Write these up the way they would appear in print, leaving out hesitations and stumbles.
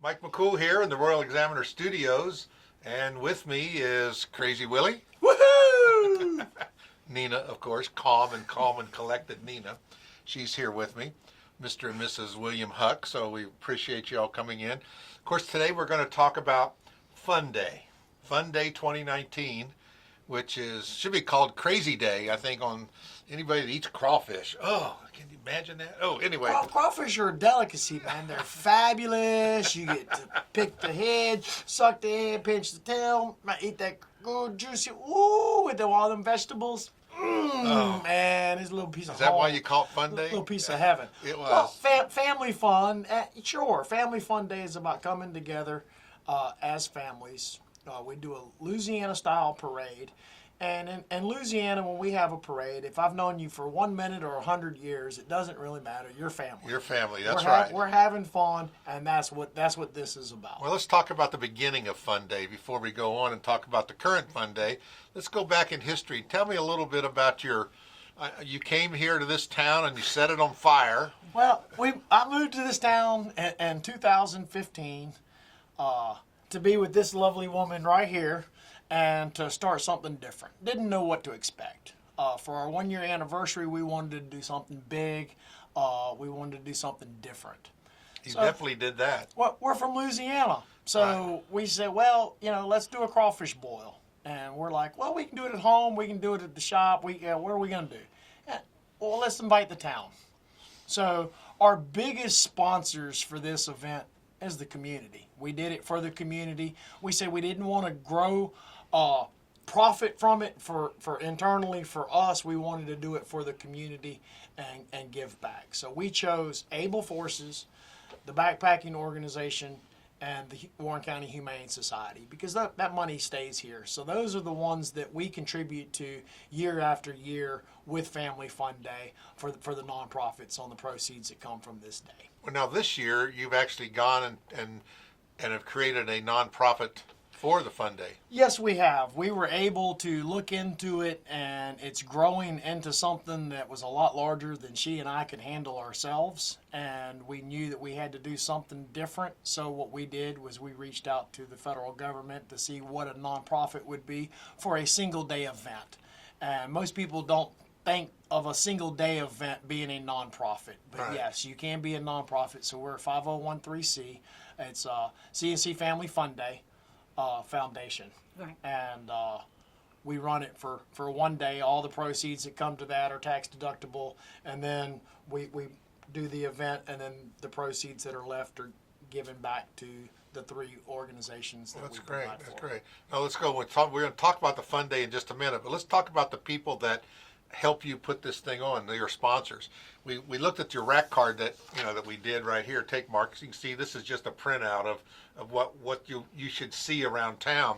Mike McCool here in the Royal Examiner Studios, and with me is Crazy Willie. Woohoo! Nina, of course, calm and collected Nina. She's here with me, Mr. and Mrs. William Huck, so we appreciate you all coming in. Of course, today we're going to talk about Fun Day 2019, which should be called Crazy Day, I think, on anybody that eats crawfish. Oh, can you imagine that? Oh, anyway. Crawfish are a delicacy, man. They're fabulous. You get to pick the head, suck the head, pinch the tail, eat that good, juicy, with all them vegetables. Man, it's a little piece of Is that why you call it Fun Day? A little piece of heaven. It was. Well, family fun. Sure, Family Fun Day is about coming together as families. We do a Louisiana-style parade. And in Louisiana, when we have a parade, if I've known you for 1 minute or 100 years, it doesn't really matter. You're family. Your family, that's right. We're having fun, and that's what this is about. Well, let's talk about the beginning of Fun Day before we go on and talk about the current Fun Day. Let's go back in history. Tell me a little bit about you came here to this town and you set it on fire. Well, I moved to this town in 2015 to be with this lovely woman right here, and to start something different. Didn't know what to expect. For our 1 year anniversary, we wanted to do something big. We wanted to do something different. You definitely did that. Well, we're from Louisiana. So we said, well, let's do a crawfish boil. And we're like, well, we can do it at home. We can do it at the shop. What are we going to do? Well, let's invite the town. So our biggest sponsors for this event is the community. We did it for the community. We said we didn't want to grow profit from it for internally for us. We wanted to do it for the community and give back. So we chose Able Forces, the backpacking organization, and the Warren County Humane Society, because that money stays here. So those are the ones that we contribute to year after year with Family Fun Day for the nonprofits on the proceeds that come from this day. Well, now this year you've actually gone and have created a nonprofit for the Fun Day. Yes, we have. We were able to look into it, and it's growing into something that was a lot larger than she and I could handle ourselves, and we knew that we had to do something different. So what we did was we reached out to the federal government to see what a nonprofit would be for a single day event. And most people don't think of a single day event being a nonprofit, but right. Yes, you can be a nonprofit. So we're a 501(c)(3). It's CNC Family Fun Day Foundation, right. And we run it for 1 day. All the proceeds that come to that are tax deductible, and then we do the event, and then the proceeds that are left are given back to the 3 organizations that That's we great. provide That's for. great. Now let's go. We're going to talk about the Fun Day in just a minute, but let's talk about the people that help you put this thing on, your sponsors. We looked at your rack card that we did right here. Take Mark, you can see this is just a printout of what you should see around town.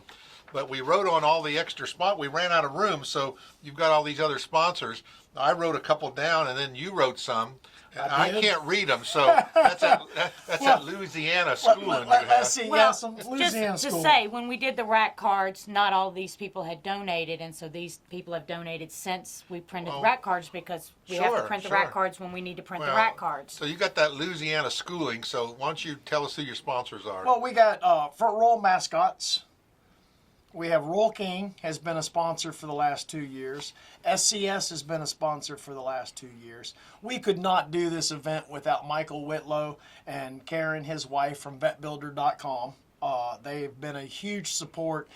But we wrote on all the extra spot. We ran out of room, so you've got all these other sponsors. I wrote a couple down, and then you wrote some. And I can't read them, so that's that Louisiana schooling you have. Let's see, Well, some Louisiana just school. to say, when we did the rack cards, not all these people had donated, and so these people have donated since we printed the rack cards, because we have to print the rack cards when we need to print the rack cards. So you got that Louisiana schooling, so why don't you tell us who your sponsors are? Well, we got Front Royal Mascots. We have Royal King has been a sponsor for the last 2 years. SCS has been a sponsor for the last 2 years. We could not do this event without Michael Whitlow and Karen, his wife, from vetbuilder.com. They've been a huge support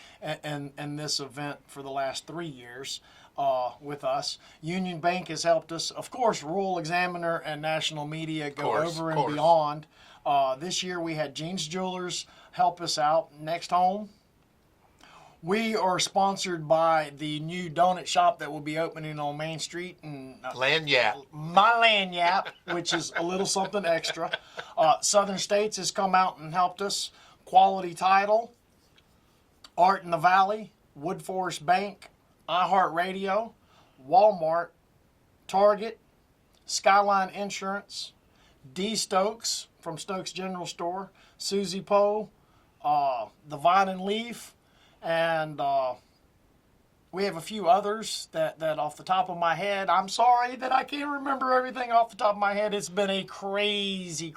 in this event for the last 3 years with us. Union Bank has helped us. Of course, Royal Examiner and national media go over and beyond. This year we had Jean's Jewelers help us out. Next Home. We are sponsored by the new donut shop that will be opening on Main Street. And Lanyap. My Lanyap, which is a little something extra. Southern States has come out and helped us. Quality Title, Art in the Valley, Woodforest Bank, iHeartRadio, Walmart, Target, Skyline Insurance, D. Stokes from Stokes General Store, Susie Poe, The Vine and Leaf, and we have a few others that off the top of my head, I'm sorry that I can't remember everything off the top of my head. It's been a crazy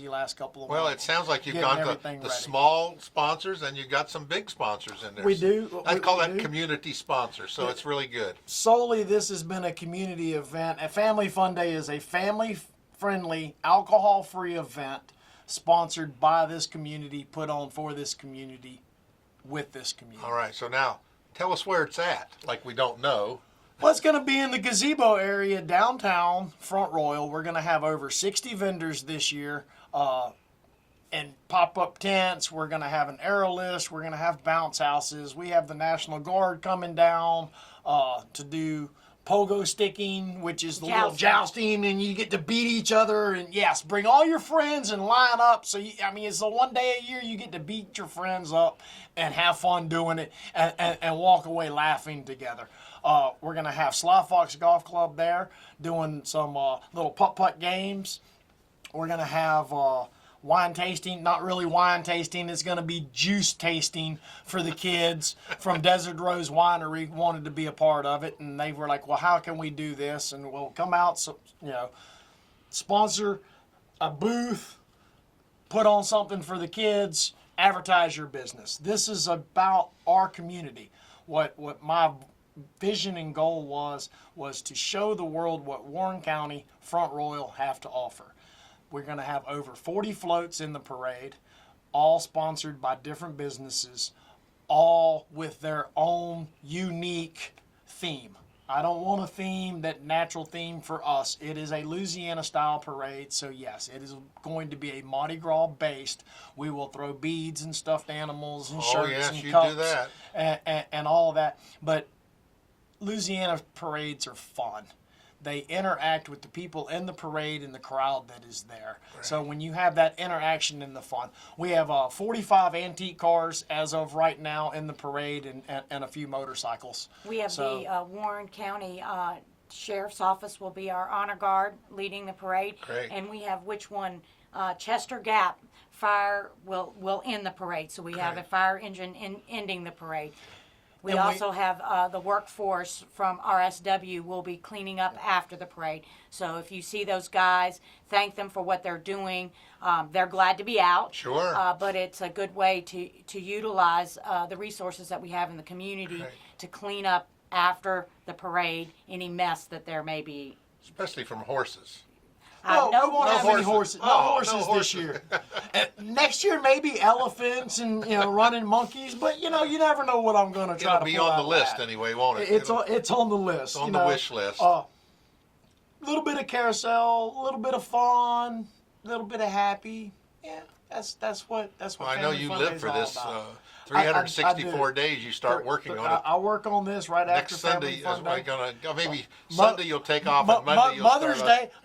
last couple of Well, months. it sounds like you've getting gone everything the ready. small sponsors and you got some big sponsors in there. We do. I call we that do. community sponsor, so it's really good. Solely, this has been a community event. A Family Fun Day is a family-friendly, alcohol-free event sponsored by this community, put on for this community, with this community. All right, so now tell us where it's at, like we don't know. Well, it's going to be in the gazebo area downtown, Front Royal. We're going to have over 60 vendors this year and pop-up tents. We're going to have an aerolist. We're going to have bounce houses. We have the National Guard coming down to do pogo sticking, which is the little jousting, and you get to beat each other. And yes, bring all your friends and line up. So, it's the one day a year you get to beat your friends up and have fun doing it and walk away laughing together. We're going to have Sly Fox Golf Club there doing some little putt-putt games. We're going to have wine tasting, not really wine tasting. It's going to be juice tasting for the kids from Desert Rose Winery. Wanted to be a part of it, and they were like, well, how can we do this? And we'll come out, sponsor a booth, put on something for the kids, advertise your business. This is about our community. What my vision and goal was to show the world what Warren County Front Royal have to offer. We're going to have over 40 floats in the parade, all sponsored by different businesses, all with their own unique theme. I don't want a natural theme for us. It is a Louisiana-style parade, so yes, it is going to be a Mardi Gras based. We will throw beads and stuffed animals and shirts and cups do that. And all of that. But Louisiana parades are fun. They interact with the people in the parade and the crowd that is there. Right. So when you have that interaction and the fun, we have 45 antique cars as of right now in the parade and a few motorcycles. We have the Warren County Sheriff's Office will be our honor guard leading the parade. Great. And we have Chester Gap Fire will end the parade. So we have a fire engine ending the parade. We also have the workforce from RSW will be cleaning up after the parade. So if you see those guys, thank them for what they're doing. They're glad to be out. Sure. But it's a good way to utilize the resources that we have in the community to clean up after the parade any mess that there may be. Especially from horses. No, we won't have any horses. No horses horses this year. Next year, maybe elephants and running monkeys. But you never know what I'm going to try to pull out. It'll be on the list anyway, won't it? It's on the list. It's on the wish list. A little bit of carousel, a little bit of fun, a little bit of happy. Yeah, that's what. Well, I know Family you Fun live Day's for all this. about. 364 days you start working on it. I work on this right Next after Family Sunday Fun Day. maybe Sunday you'll take off and Monday you'll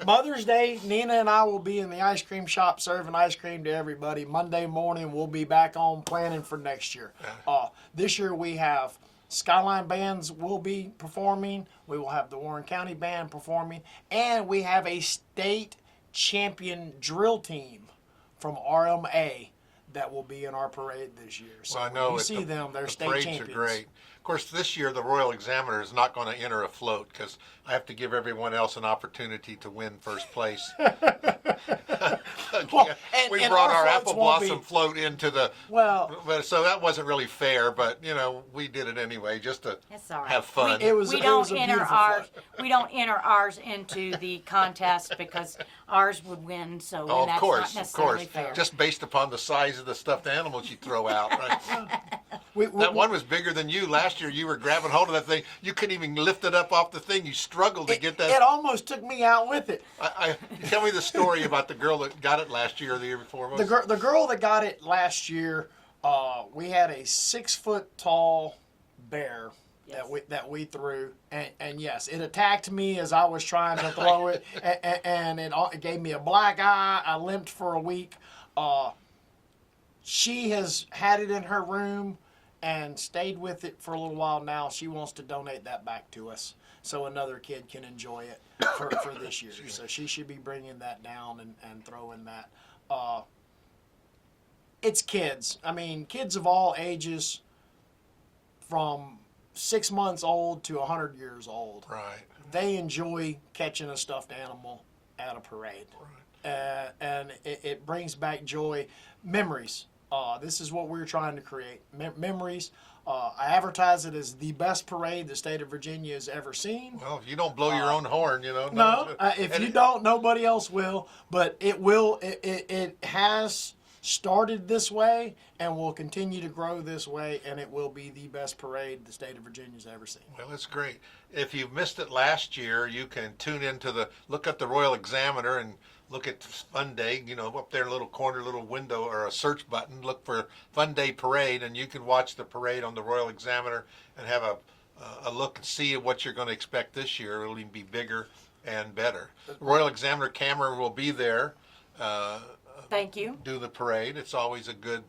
Mother's Day, Nina and I will be in the ice cream shop serving ice cream to everybody. Monday morning we'll be back on planning for next year. This year we have Skyline Bands will be performing. We will have the Warren County Band performing. And we have a state champion drill team from RMA that will be in our parade this year. So I know you see them, they're state parades champions. are great. Of course, this year the Royal Examiner is not going to enter a float because I have to give everyone else an opportunity to win first place. Well, we and brought our our floats apple won't blossom float into the so that wasn't really fair, but we did it anyway just to have fun. We don't enter ours into the contest because ours would win. So that's not necessarily fair. Just based upon the size of the stuffed animals you throw out. Right? That one was bigger than you. Last year you were grabbing hold of that thing. You couldn't even lift it up off the thing. You struggled to get that. It almost took me out with it. Tell me the story about the girl that got it last year or the year before. The girl that got it last year, we had a 6 foot tall bear that we threw, and yes, it attacked me as I was trying to throw it, and it gave me a black eye. I limped for a week. She has had it in her room and stayed with it for a little while now. She wants to donate that back to us so another kid can enjoy it for this year. So she should be bringing that down and throwing that. It's kids. I mean, kids of all ages from 6 months old to 100 years old. Right. They enjoy catching a stuffed animal at a parade. Right. And it brings back joy, memories. This is what we're trying to create, memories. I advertise it as the best parade the state of Virginia has ever seen. Well, if you don't blow your own horn, you know. No, if you don't, nobody else will. But it will. It has started this way and will continue to grow this way, and it will be the best parade the state of Virginia's ever seen. Well, it's great. If you missed it last year, you can tune into look at the Royal Examiner and look at Fun Day, you know, up there in a little corner, little window or a search button, look for Fun Day Parade, and you can watch the parade on the Royal Examiner and have a look and see what you're going to expect this year. It'll even be bigger and better. The Royal Examiner camera will be there. Thank you. Do the parade. It's always a good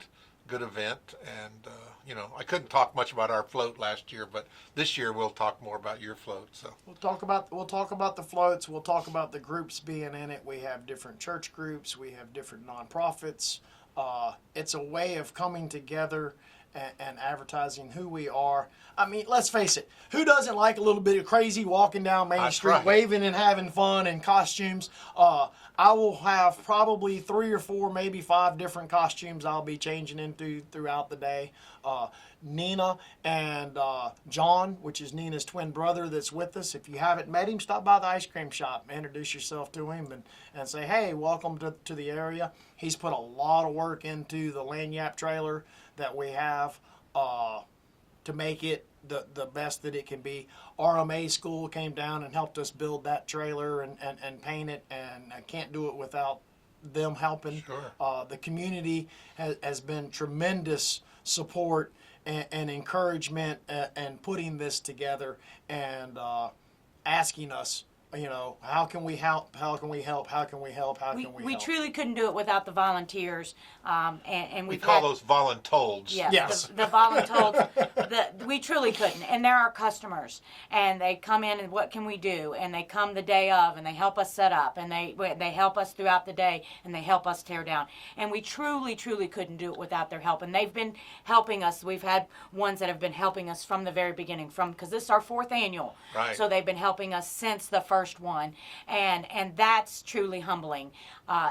event, and you know, I couldn't talk much about our float last year, but this year we'll talk more about your float. So we'll talk about the floats. We'll talk about the groups being in it. We have different church groups. We have different nonprofits. It's a way of coming together and advertising who we are. I mean, let's face it. Who doesn't like a little bit of crazy walking down Main Street, right. waving and having fun in costumes? I will have probably 3 or 4, maybe 5 different costumes I'll be changing into throughout the day. Nina and John, which is Nina's twin brother that's with us. If you haven't met him, stop by the ice cream shop, introduce yourself to him, and say, hey, welcome to the area. He's put a lot of work into the lanyap trailer that we have to make it the best that it can be. RMA school came down and helped us build that trailer and paint it, and I can't do it without them helping. Sure. The community has been tremendous support and encouragement and putting this together and asking us, you know, how can we help? How can we help? How can we help? How can we help? We truly couldn't do it without the volunteers, and we call those voluntolds. Yes. The voluntolds. We truly couldn't, and they're our customers, and they come in and what can we do? And they come the day of, and they help us set up, and they help us throughout the day, and they help us tear down. And we truly couldn't do it without their help, and they've been helping us. We've had ones that have been helping us from the very beginning, because this is our 4th annual. Right. So they've been helping us since the first one, and that's truly humbling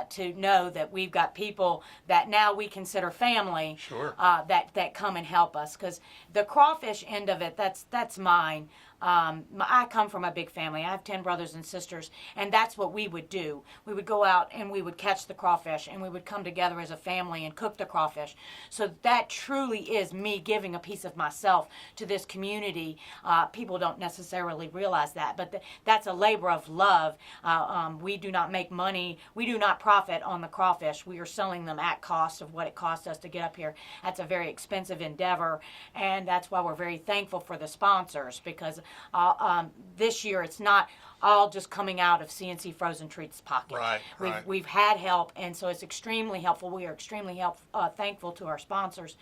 to know that we've got people that now we consider family. Sure. That come and help us, because the crawfish end of it, that's mine. I come from a big family. I have 10 brothers and sisters, and that's what we would do. We would go out and we would catch the crawfish, and we would come together as a family and cook the crawfish. So that truly is me giving a piece of myself to this community. People don't necessarily realize that, but that's a labor of love. We do not make money. We do not profit on the crawfish. We are selling them at cost of what it costs us to get up here. That's a very expensive endeavor, and that's why we're very thankful for the sponsors, because this year it's not all just coming out of CNC Frozen Treats' pocket. Right. We've had help, and so it's extremely helpful. We are extremely thankful to our sponsors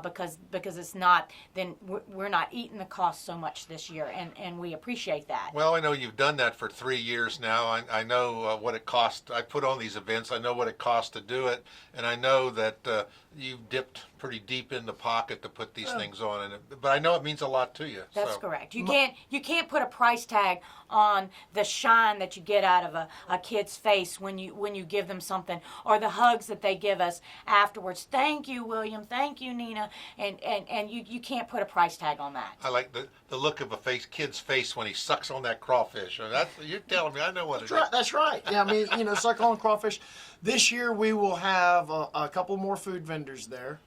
because it's not, then we're not eating the cost so much this year, and we appreciate that. Well, I know you've done that for 3 years now. I know what it costs. I put on these events. I know what it costs to do it, and I know that you've dipped pretty deep in the pocket to put these things on. But I know it means a lot to you. That's correct. You can't put a price tag on the shine that you get out of a kid's face when you give them something, or the hugs that they give us afterwards. Thank you, William. Thank you, Nina. And you can't put a price tag on that. I like the look of a kid's face when he sucks on that crawfish. You're telling me I know what it is. That's right. Yeah, I mean, suck on crawfish. This year we will have a couple more food vendors there.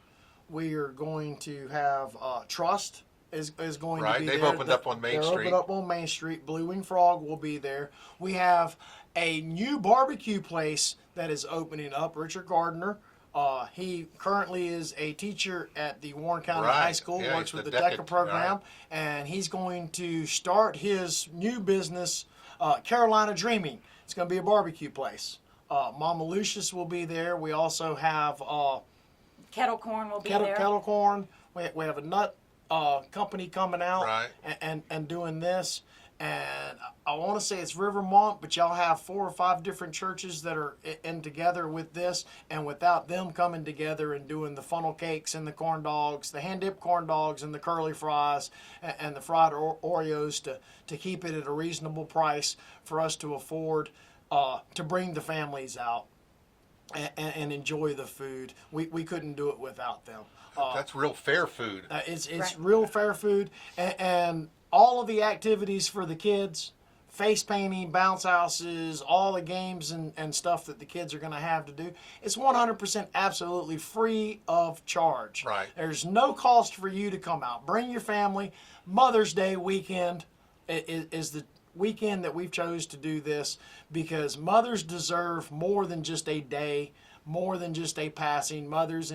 We are going to have Trust is going to be there. They've opened up on Main Street. Opened up on Main Street. Blue Wing Frog will be there. We have a new barbecue place that is opening up. Richard Gardner. He currently is a teacher at the Warren County High School, works with the DECA program, and he's going to start his new business, Carolina Dreaming. It's going to be a barbecue place. Mama Lucius will be there. We also have Kettle Corn will be there. Kettle Corn. We have a nut company coming out Right. and doing this. and I want to say it's Rivermont, but y'all have 4 or 5 different churches that are in together with this, and without them coming together and doing the funnel cakes and the corn dogs, the hand dipped corn dogs and the curly fries and the fried Oreos to keep it at a reasonable price for us to afford to bring the families out and enjoy the food. We couldn't do it without them. That's real fair food. It's Right. real fair food, and all of the activities for the kids, face painting, bounce houses, all the games and stuff that the kids are going to have to do, it's 100% absolutely free of charge. Right. There's no cost for you to come out. Bring your family. Mother's Day weekend is the weekend that we've chose to do this because mothers deserve more than just a day, more than just a passing. Mothers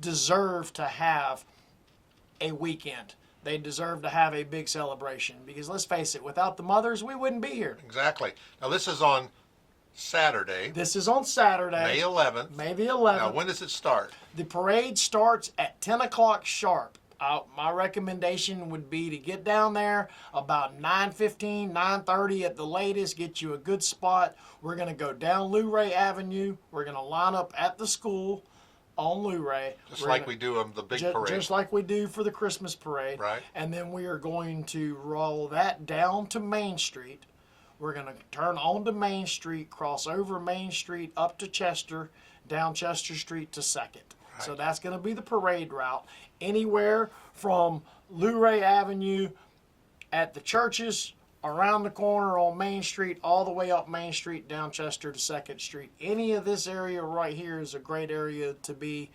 deserve to have a weekend. They deserve to have a big celebration because let's face it, without the mothers, we wouldn't be here. Exactly. Now this is on Saturday, This is on Saturday, May 11th. May the Now 11th. when does it start? The parade starts at 10 o'clock sharp. My recommendation would be to get down there about 9:15, 9:30 at the latest, get you a good spot. We're going to go down Luray Avenue. We're going to line up at the school on Luray. Just like we do on the big parade. Just like we do for the Christmas parade. Right. And then we are going to roll that down to Main Street. We're going to turn onto Main Street, cross over Main Street up to Chester, down Chester Street to 2nd. So that's going to be the parade route. Anywhere from Luray Avenue at the churches, around the corner on Main Street, all the way up Main Street, down Chester to 2nd Street. Any of this area right here is a great area to be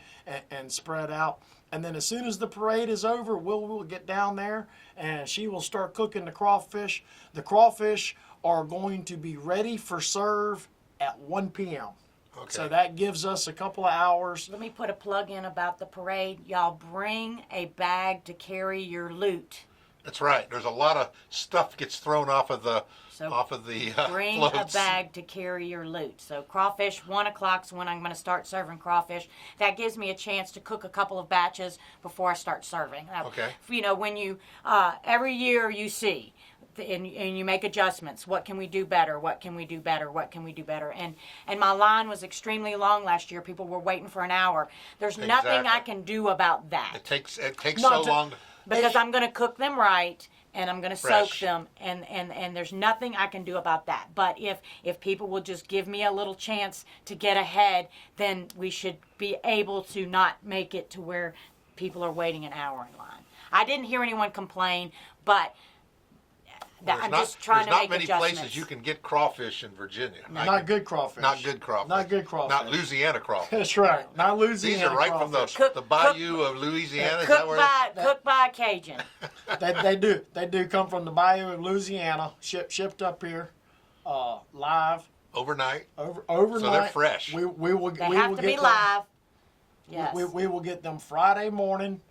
and spread out. And then as soon as the parade is over, we'll get down there and she will start cooking the crawfish. The crawfish are going to be ready for serve at 1 p.m. Okay. So that gives us a couple of hours. Let me put a plug in about the parade. Y'all bring a bag to carry your loot. That's right. There's a lot of stuff gets thrown off of the So bring floats. a bag to carry your loot. So crawfish, 1 o'clock is when I'm going to start serving crawfish. That gives me a chance to cook a couple of batches before I start serving. Okay. You know, when you, every year you see, and you make adjustments. What can we do better? What can we do better? What can we do better? And my line was extremely long last year. People were waiting for an hour. There's nothing Exactly. I can do about that. It takes Not so long. Because I'm going to cook them right and I'm going to soak Fresh. them and there's nothing I can do about that. But if people will just give me a little chance to get ahead, then we should be able to not make it to where people are waiting an hour in line. I didn't hear anyone complain, but I'm just trying to make There's not many adjustments. places you can get crawfish in Virginia. Not good crawfish. Not good crawfish. Not good crawfish. Not Louisiana crawfish. That's right. Not Louisiana. These are right from crawfish. Cook- the bayou of Louisiana. Is that Cooked where by, cooked by a Cajun. They do. They do come from the bayou of Louisiana, shipped up here, live overnight? overnight. So they're fresh. We will. They we have will to get be them, live. Yes. We will get them Friday morning,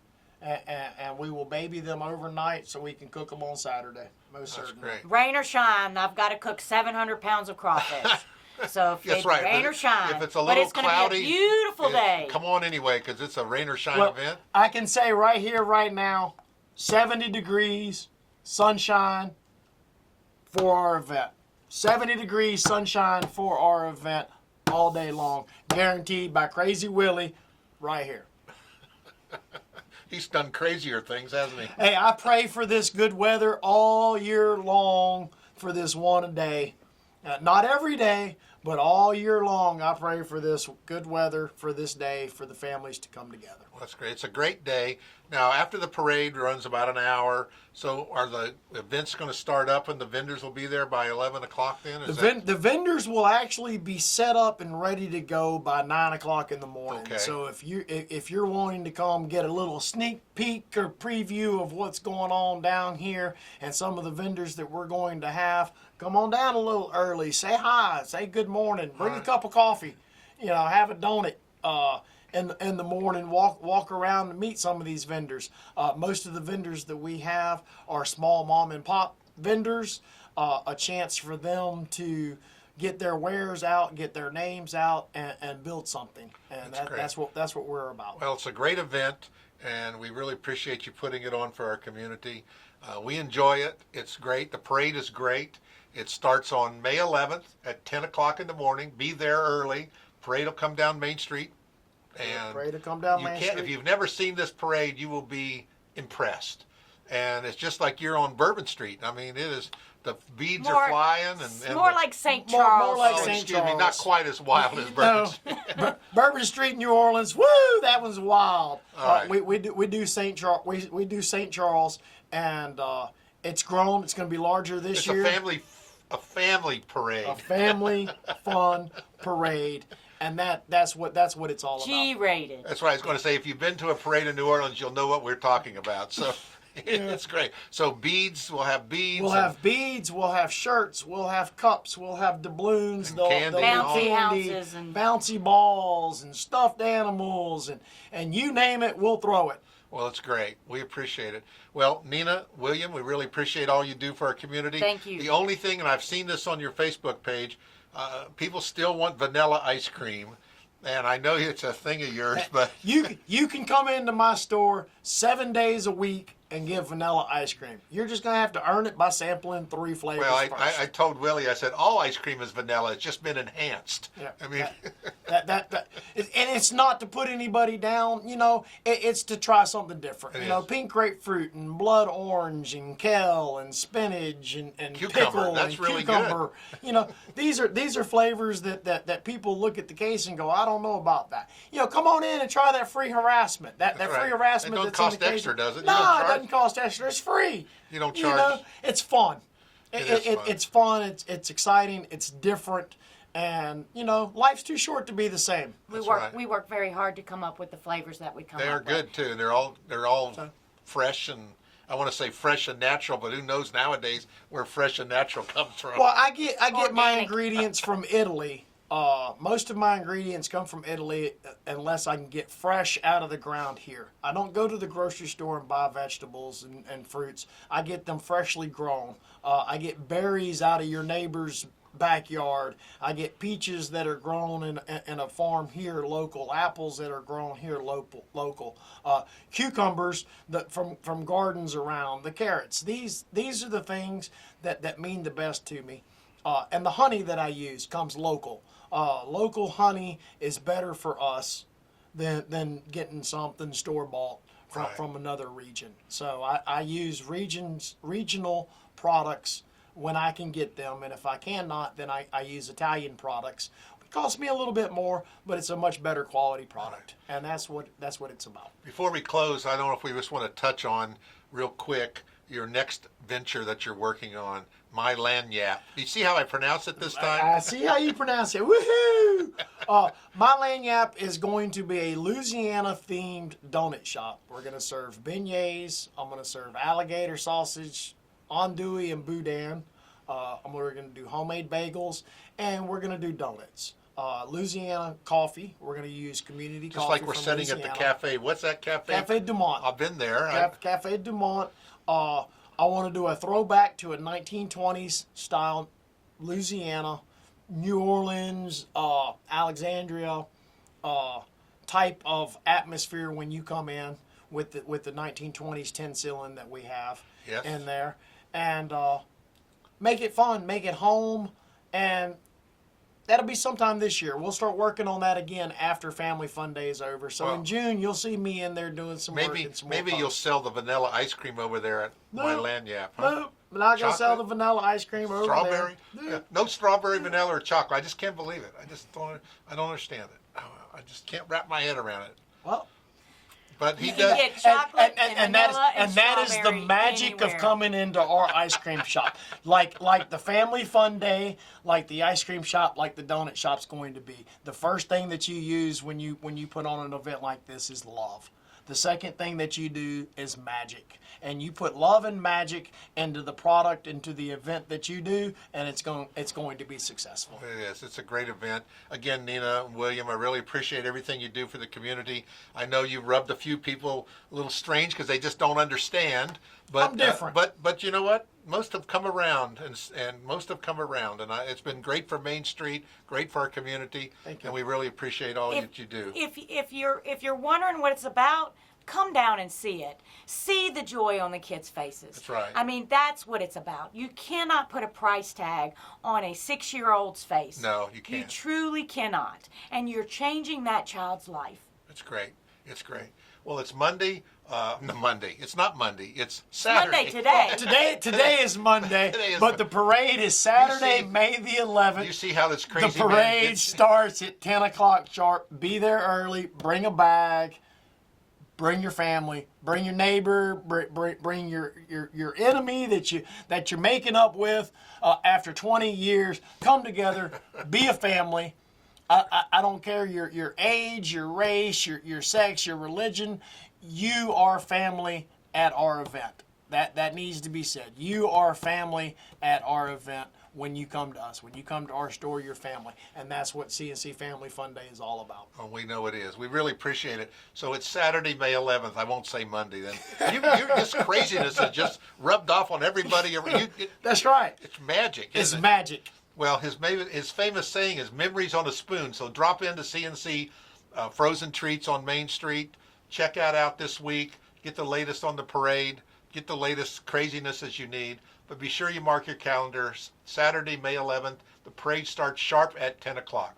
and we will baby them overnight so we can cook them on Saturday. Most That's certainly. great. Rain or shine, I've got to cook 700 pounds of crawfish. So if That's it's right. rain But or shine, if it's a but little it's going to cloudy, be a beautiful day. Come on anyway, because it's a rain or shine Well, event. I can say right here, right now, 70 degrees, sunshine for our event. 70 degrees, sunshine for our event all day long. Guaranteed by Crazy Willie right here. He's done crazier things, hasn't he? Hey, I pray for this good weather all year long for this one a day. Not every day, but all year long, I pray for this good weather for this day for the families to come together. Well, that's great. It's a great day. Now, after the parade runs about an hour, so are the events going to start up and the vendors will be there by 11 o'clock then? The vendors will actually be set up and ready to go by 9 o'clock in the morning. Okay. So if you're wanting to come get a little sneak peek or preview of what's going on down here and some of the vendors that we're going to have, come on down a little early. Say hi. Say good morning. Bring a cup of coffee. You know, have a donut. In the morning, walk around and meet some of these vendors. Most of the vendors that we have are small mom and pop vendors. A chance for them to get their wares out, get their names out, and build something. And That's great. that's what we're about. Well, it's a great event, and we really appreciate you putting it on for our community. We enjoy it. It's great. The parade is great. It starts on May 11th at 10 o'clock in the morning. Be there early. Parade will come down Main Street. And Ready to come down you Main can't, Street? if you've never seen this parade, you will be impressed. And it's just like you're on Bourbon Street. I mean, it is, the beads are flying. And more the, like St. More Charles. like oh, St. excuse me, not Charles. quite as wild as Bourbon No, Street. Bourbon Street, New Orleans. Woo, that one's wild. All right. We do St. Charles. We do St. Charles, and it's grown. It's going to be larger this It's year. a family parade. A family fun parade, and that's what it's all about. G-rated. That's what I was going to say. If you've been to a parade in New Orleans, you'll know what we're talking about. So it's great. So beads, we'll have beads. We'll have beads, we'll have shirts, we'll have cups, we'll have doubloons, And they'll candy be and all. Bouncy candy, houses and- bouncy balls and stuffed animals and you name it, we'll throw it. Well, it's great. We appreciate it. Well, Nina, William, we really appreciate all you do for our community. Thank you. The only thing, and I've seen this on your Facebook page, people still want vanilla ice cream. And I know it's a thing of yours, but You can come into my store 7 days a week and get vanilla ice cream. You're just gonna have to earn it by sampling 3 flavors well, first. I told Willie, I said all ice cream is vanilla. It's just been enhanced. Yeah. I mean, And it's not to put anybody down, you know. It's to try something different. It You know, is. pink grapefruit and blood orange and kale and spinach and Cucumber, pickle that's and really cucumber. You know, these are flavors that people look at the case and go, I don't know about that. You know, come on in and try that free harassment. That That's free right. harassment It don't that's cost in the case. extra, does it? You No, don't it charge? doesn't cost extra. It's free. You don't You charge. know, it's fun. It is fun. It's fun. It's exciting. It's different. And you know, life's too short to be the same. That's right. We work very hard to come up with the flavors that we come They up are with. good too. They're all fresh, and I want to say fresh and natural, but who knows nowadays where fresh and natural comes from? Well, I get my Organic. ingredients from Italy. Most of my ingredients come from Italy unless I can get fresh out of the ground here. I don't go to the grocery store and buy vegetables and fruits. I get them freshly grown. I get berries out of your neighbor's backyard. I get peaches that are grown in a farm here local. Apples that are grown here local. Cucumbers from gardens around. The carrots. These are the things that mean the best to me. And the honey that I use comes local. Local honey is better for us than getting something store-bought Right. from another region. So I use regional products when I can get them, and if I cannot, then I use Italian products. It costs me a little bit more, but it's a much better quality product, and that's what it's about. Before we close, I don't know if we just want to touch on real quick your next venture that you're working on, My Lanyap. You see how I pronounce it this time? I see how you pronounce it. Woohoo! My Lanyap is going to be a Louisiana-themed donut shop. We're going to serve beignets. I'm going to serve alligator sausage, andouille, and boudin. We're going to do homemade bagels, and we're going to do donuts. Louisiana coffee. We're going to use community Just coffee like we're from sitting at the Louisiana. cafe. What's that cafe? Cafe Dumont. I've been there. Cafe Dumont. I want to do a throwback to a 1920s style Louisiana, New Orleans, Alexandria type of atmosphere when you come in with the 1920s tin ceiling that we have Yes. in there, and make it fun, make it home, and that'll be sometime this year. We'll start working on that again after Family Fun Day is over. So Well, in June, you'll see me in there doing some work Maybe and some more maybe fun. you'll sell the vanilla ice cream over there at My No, Lanyap. Huh? Nope, I'm not gonna sell the Chocolate? vanilla ice cream over Strawberry? there. Yeah. No strawberry, vanilla, or chocolate. I just can't believe it. I don't understand it. I just can't wrap my head around it. Well, But he You does. can get chocolate and vanilla that is the strawberry magic of anywhere. coming into our ice cream shop. Like the Family Fun Day, like the ice cream shop, like the donut shop's going to be. The first thing that you use when you put on an event like this is love. The second thing that you do is magic. And you put love and magic into the product, into the event that you do, and it's going to be successful. It is. It's a great event. Again, Nina and William, I really appreciate everything you do for the community. I know you rubbed a few people a little strange because they just don't understand. But I'm different. But you know what? Most have come around, and most have come around, and it's been great for Main Street, great for our community, Thank you. and we really appreciate all that you do. If you're wondering what it's about, come down and see it. See the joy on the kids' faces. That's right. I mean, that's what it's about. You cannot put a price tag on a 6-year-old's face. No, you can't. You truly cannot. And you're changing that child's life. It's great. It's great. Well, it's Monday. No, Monday. It's not Monday. It's Saturday. Monday today. Today is Monday, Today is but Monday. the parade is Saturday, You see- May the 11th. You see how this crazy The man parade gets- starts at 10 o'clock sharp. Be there early. Bring a bag. Bring your family. Bring your neighbor. Bring your enemy that you're making up with after 20 years. Come together. Be a family. I don't care your age, your race, your sex, your religion. You are family at our event. That needs to be said. You are family at our event when you come to us. When you come to our store, you're family. And that's what CNC Family Fun Day is all about. Oh, we know it is. We really appreciate it. So it's Saturday, May 11th. I won't say Monday then. This craziness has just rubbed off on everybody. That's right. It's magic, It's isn't it? magic. Well, his famous saying is "memories on a spoon." So drop into CNC Frozen Treats on Main Street. Check that out this week. Get the latest on the parade. Get the latest craziness as you need. But be sure you mark your calendars. Saturday, May 11th. The parade starts sharp at 10 o'clock.